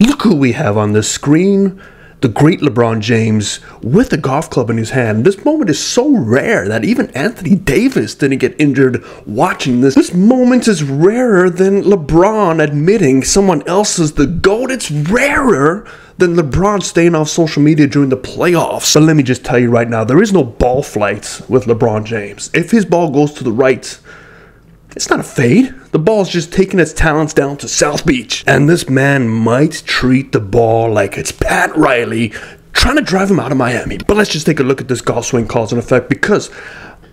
look who we have on the screen. The great LeBron James with a golf club in his hand. This moment is so rare that even Anthony Davis didn't get injured watching this. This moment is rarer than LeBron admitting someone else is the GOAT. It's rarer than LeBron staying off social media during the playoffs. But let me just tell you right now, there is no ball flight with LeBron James. If his ball goes to the right, it's not a fade. The ball's just taking its talents down to South Beach. And this man might treat the ball like it's Pat Riley trying to drive him out of Miami. But let's just take a look at this golf swing cause and effect, because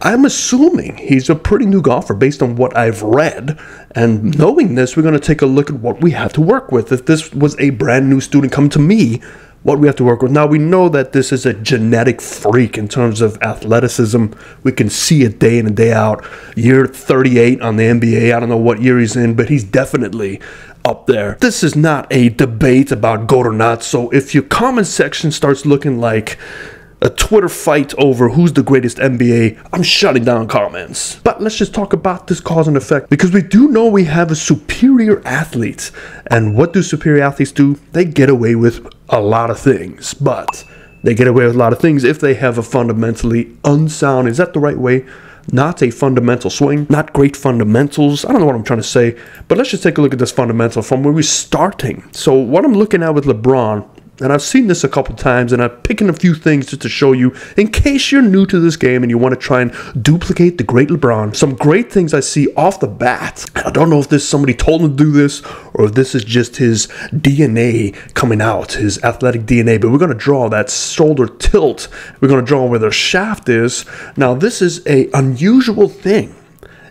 I'm assuming he's a pretty new golfer based on what I've read. And knowing this, we're going to take a look at what we have to work with. If this was a brand new student come to me, what we have to work with. Now, we know that this is a genetic freak in terms of athleticism. We can see it day in and day out. Year 38 on the NBA. I don't know what year he's in, but he's definitely up there. This is not a debate about GOAT or not. So if your comment section starts looking like a Twitter fight over who's the greatest NBA, I'm shutting down comments. But let's just talk about this cause and effect, because we do know we have a superior athlete. And what do superior athletes do? They get away with a lot of things, but they get away with a lot of things if they have a fundamentally unsound, is that the right way? Not a fundamental swing, not great fundamentals. I don't know what I'm trying to say, but let's just take a look at this fundamental from where we're starting. So what I'm looking at with LeBron, and I've seen this a couple times, and I'm picking a few things just to show you in case you're new to this game and you want to try and duplicate the great LeBron. Some great things I see off the bat. I don't know if this somebody told him to do this or if this is just his DNA coming out, his athletic DNA, but we're going to draw that shoulder tilt. We're going to draw where the shaft is. Now, this is an unusual thing,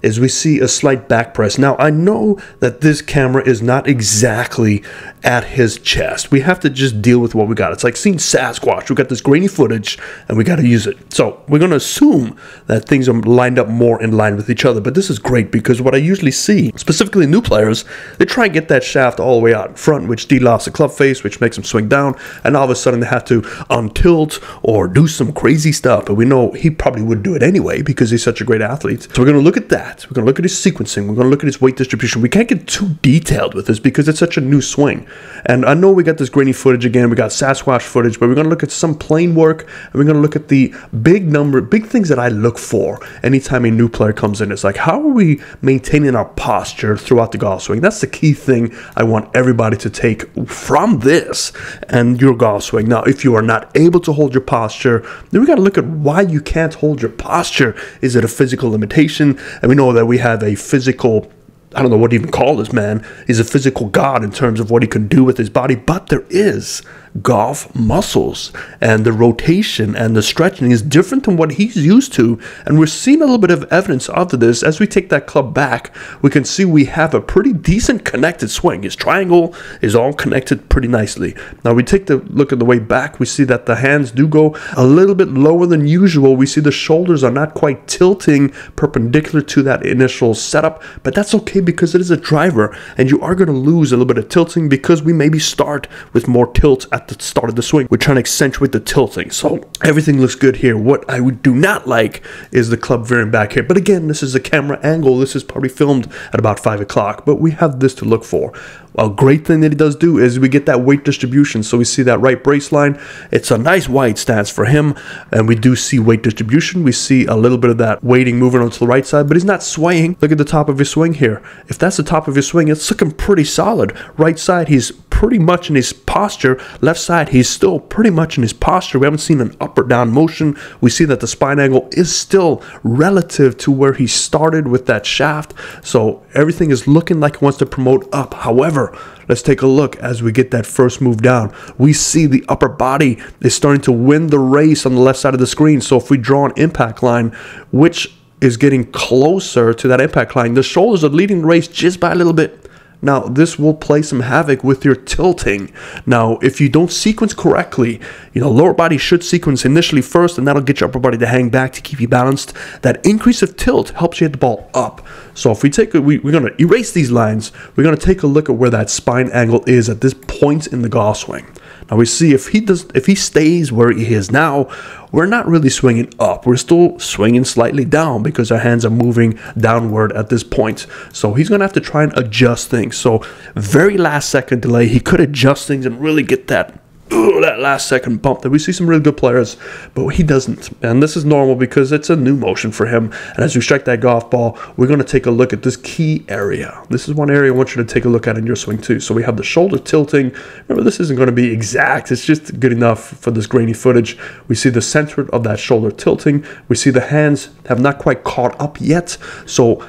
is we see a slight back press. Now, I know that this camera is not exactly at his chest. We have to just deal with what we got. It's like seeing Sasquatch. We got this grainy footage and we got to use it. So we're going to assume that things are lined up more in line with each other. But this is great, because what I usually see, specifically new players, they try and get that shaft all the way out in front, which de-lofts the club face, which makes them swing down. And all of a sudden they have to untilt or do some crazy stuff. But we know he probably would do it anyway because he's such a great athlete. So we're going to look at that. We're going to look at his sequencing. We're going to look at his weight distribution. We can't get too detailed with this because it's such a new swing. And I know we got this grainy footage again. We got Sasquatch footage, but we're going to look at some plain work, and we're going to look at the big things that I look for anytime a new player comes in. It's like, how are we maintaining our posture throughout the golf swing? That's the key thing I want everybody to take from this and your golf swing. Now, if you are not able to hold your posture, then we got to look at why you can't hold your posture. Is it a physical limitation? And we know that we have a physical, I don't know what to even call this man. He's a physical god in terms of what he can do with his body, but there is golf muscles, and the rotation and the stretching is different than what he's used to, and we're seeing a little bit of evidence of this. As we take that club back, we can see we have a pretty decent connected swing. His triangle is all connected pretty nicely. Now we take the look at the way back, we see that the hands do go a little bit lower than usual. We see the shoulders are not quite tilting perpendicular to that initial setup, but that's okay because it is a driver, and you are going to lose a little bit of tilting because we maybe start with more tilt at the start of the swing. We're trying to accentuate the tilting. So everything looks good here. What I do not like is the club veering back here. But again, this is a camera angle. This is probably filmed at about 5 o'clock, but we have this to look for. A great thing that he does do is we get that weight distribution. So we see that right brace line. It's a nice wide stance for him, and we do see weight distribution. We see a little bit of that weighting moving onto the right side, but he's not swaying. Look at the top of his swing here. If that's the top of his swing, it's looking pretty solid. Right side, he's pretty much in his posture. Left side, he's still pretty much in his posture. We haven't seen an up or down motion. We see that the spine angle is still relative to where he started with that shaft. So everything is looking like it wants to promote up. However, let's take a look as we get that first move down. We see the upper body is starting to win the race on the left side of the screen. So if we draw an impact line, which is getting closer to that impact line, the shoulders are leading the race just by a little bit. Now, this will play some havoc with your tilting. Now, if you don't sequence correctly, lower body should sequence initially first, and that'll get your upper body to hang back to keep you balanced. That increase of tilt helps you hit the ball up. So if we take we're going to erase these lines. We're going to take a look at where that spine angle is at this point in the golf swing. Now we see if he stays where he is now, we're not really swinging up. We're still swinging slightly down because our hands are moving downward at this point. So he's going to have to try and adjust things. So very last second delay. He could adjust things and really get that last second bump that we see some really good players, but he doesn't. And this is normal because it's a new motion for him. And as we strike that golf ball, we're going to take a look at this key area. This is one area I want you to take a look at in your swing too. So we have the shoulder tilting. Remember, this isn't going to be exact. It's just good enough for this grainy footage. We see the center of that shoulder tilting. We see the hands have not quite caught up yet. So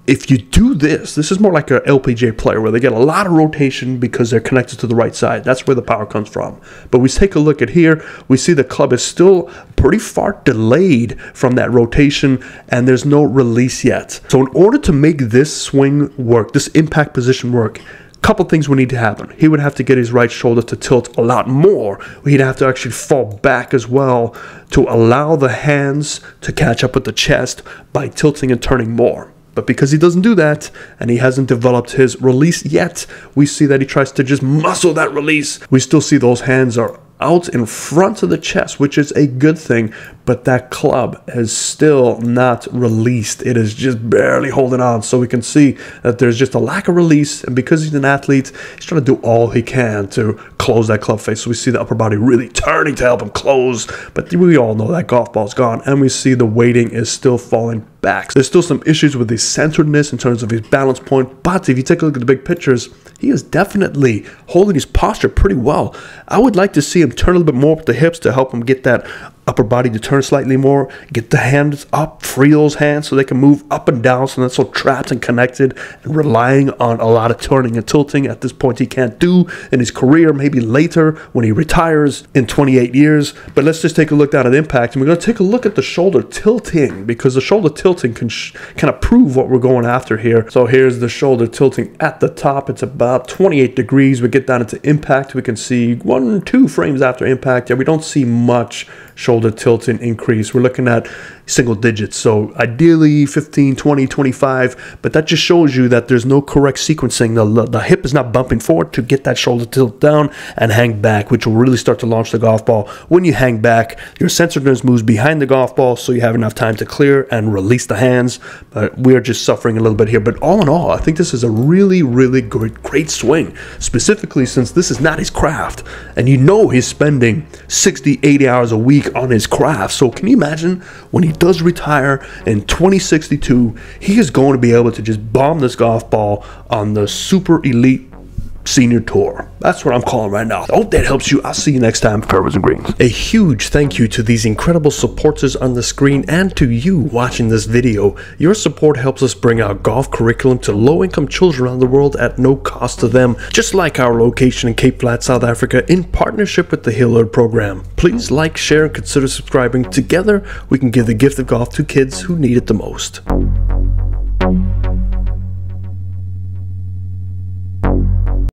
if you do this is more like an LPGA player where they get a lot of rotation because they're connected to the right side. That's where the power comes from. But we take a look at here, we see the club is still pretty far delayed from that rotation and there's no release yet. So in order to make this swing work, this impact position work, couple things would need to happen. He would have to get his right shoulder to tilt a lot more. He'd have to actually fall back as well to allow the hands to catch up with the chest by tilting and turning more. But because he doesn't do that, and he hasn't developed his release yet, we see that he tries to just muscle that release. We still see those hands are out in front of the chest, which is a good thing, but that club is still not released. It is just barely holding on. So we can see that there's just a lack of release, and because he's an athlete, he's trying to do all he can to close that club face. So we see the upper body really turning to help him close, but we all know that golf ball's gone, and we see the weighting is still falling back. There's still some issues with his centeredness in terms of his balance point, but if you take a look at the big pictures, he is definitely holding his posture pretty well. I would like to see him turn a little bit more with the hips to help him get that upper body to turn slightly more, get the hands up, free those hands so they can move up and down so they're not so trapped and connected and relying on a lot of turning and tilting at this point he can't do in his career, maybe later when he retires in 28 years. But let's just take a look down at impact, and we're going to take a look at the shoulder tilting because the shoulder tilting can kind of prove what we're going after here. So here's the shoulder tilting at the top. It's about 28 degrees. We get down into impact. We can see 1-2 frames after impact. Yeah, we don't see much shoulder tilting increase. We're looking at single digits, so ideally 15, 20, 25, but that just shows you that there's no correct sequencing. The hip is not bumping forward to get that shoulder tilt down and hang back, which will really start to launch the golf ball. When you hang back, your centeredness moves behind the golf ball, so you have enough time to clear and release the hands. But we're just suffering a little bit here. But all in all, I think this is a really, really great swing, specifically since this is not his craft, and you know he's spending 60, 80 hours a week on his craft. So can you imagine when he does retire in 2062, he is going to be able to just bomb this golf ball on the super elite senior tour. That's what I'm calling right now. I hope that helps you. I'll see you next time for Purples and Greens. A huge thank you to these incredible supporters on the screen and to you watching this video. Your support helps us bring our golf curriculum to low-income children around the world at no cost to them, just like our location in Cape Flat, South Africa, in partnership with the Hillard program. Please like, share, and consider subscribing. Together, we can give the gift of golf to kids who need it the most.